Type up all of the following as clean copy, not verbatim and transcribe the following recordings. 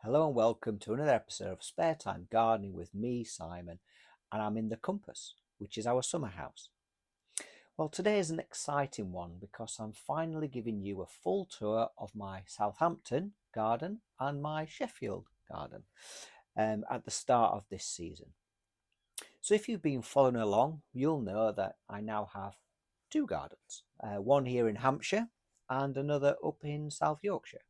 Hello and welcome to another episode of Spare Time Gardening with me, Simon, and I'm in the Compass, which is our summer house. Well, today is an exciting one because I'm finally giving you a full tour of my Southampton garden and my Sheffield garden at the start of this season. So if you've been following along, you'll know that I now have two gardens, one here in Hampshire and another up in South Yorkshire.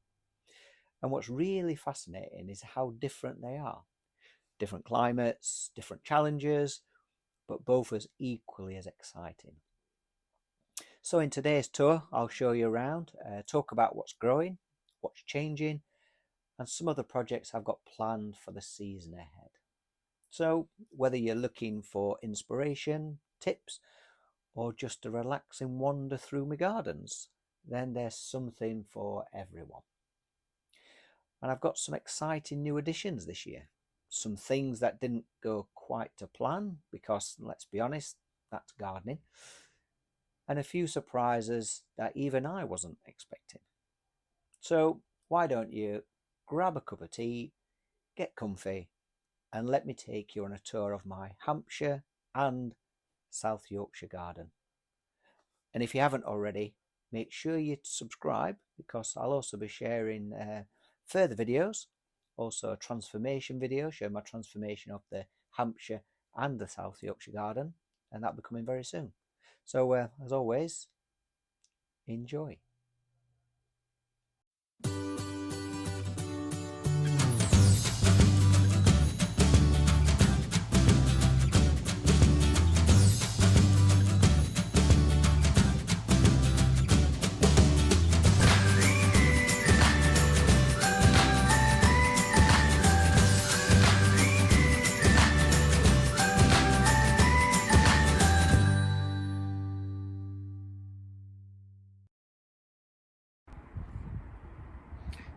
And what's really fascinating is how different they are. Different climates, different challenges, but both as equally as exciting. So in today's tour, I'll show you around, talk about what's growing, what's changing, and some of the projects I've got planned for the season ahead. So whether you're looking for inspiration, tips, or just a relaxing wander through my gardens, then there's something for everyone. And I've got some exciting new additions this year. Some things that didn't go quite to plan because, let's be honest, that's gardening. And a few surprises that even I wasn't expecting. So why don't you grab a cup of tea, get comfy, and let me take you on a tour of my Hampshire and South Yorkshire garden. And if you haven't already, make sure you subscribe because I'll also be sharing further videos, also a transformation video showing my transformation of the Hampshire and the South Yorkshire garden, and that'll be coming very soon. So as always, enjoy.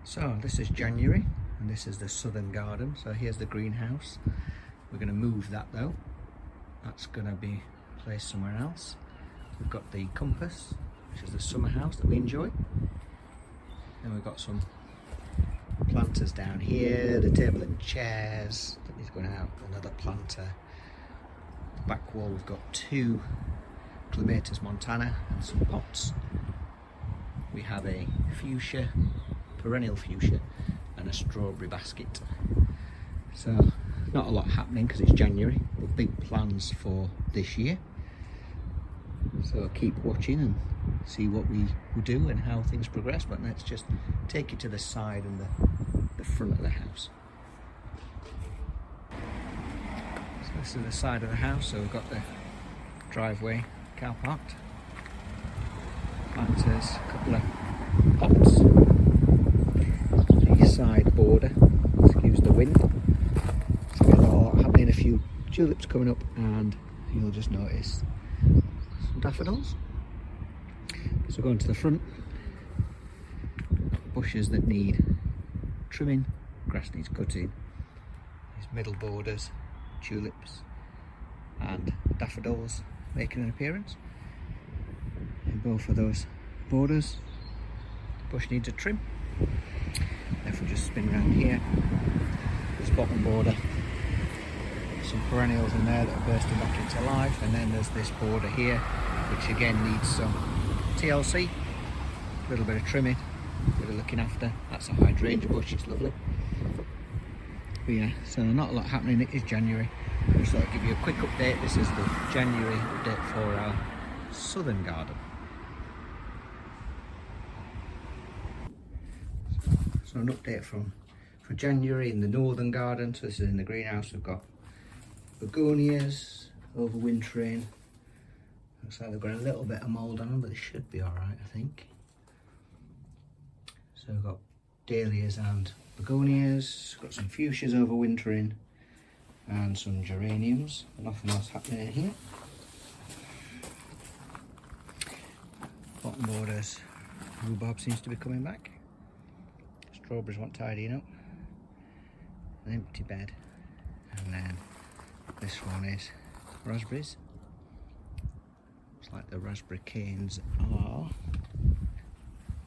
So this is January and this is the southern garden. So here's the greenhouse. We're going to move that though. That's going to be placed somewhere else. We've got the Compass, which is the summer house that we enjoy. Then we've got some planters down here, the table and chairs that is going out, another planter. The back wall we've got two Clematis montana and some pots. We have a fuchsia, perennial fuchsia, and a strawberry basket. So not a lot happening because it's January, but big plans for this year. So keep watching and see what we will do and how things progress. But let's just take you to the side and the front of the house. So this is the side of the house. So we've got the driveway, car parked, planters, a couple of pots. Side border, excuse the wind. So we've got a lot happening, a few tulips coming up, and you'll just notice some daffodils. So going to the front, bushes that need trimming, grass needs cutting, these middle borders, tulips and daffodils making an appearance. In both of those borders, the bush needs a trim. If we just spin around here, this bottom border, some perennials in there that are bursting back into life, and then there's this border here which again needs some TLC, a little bit of trimming, a bit of looking after. That's a hydrangea bush, it's lovely. But yeah, so not a lot happening. It is January. I just thought I'd give you a quick update. This is the January update for our southern garden. So an update for January in the northern garden. So this is in the greenhouse. We've got begonias overwintering. Looks like they've got a little bit of mould on them, but they should be alright, I think. So we've got dahlias and begonias. Got some fuchsias overwintering and some geraniums. Nothing else happening in here. Bottom borders, rhubarb seems to be coming back. Strawberries want tidying up. An empty bed, and then this one is raspberries. Looks like the raspberry canes are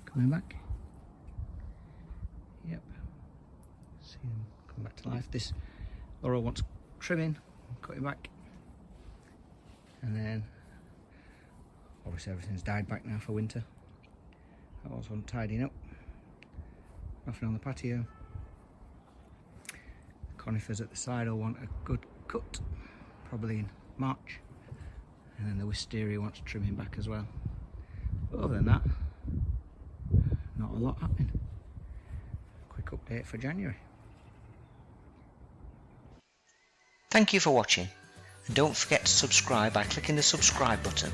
coming back. Yep. See him come back to life. This laurel wants trimming, cut it back, and then obviously everything's died back now for winter. That was one tidying up. Nothing on the patio. The conifers at the side will want a good cut, probably in March. And then the wisteria wants trimming back as well. But other than that, not a lot happening. Quick update for January. Thank you for watching, and don't forget to subscribe by clicking the subscribe button.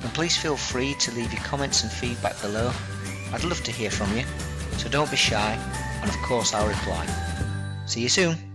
And please feel free to leave your comments and feedback below. I'd love to hear from you, so don't be shy, and of course I'll reply. See you soon.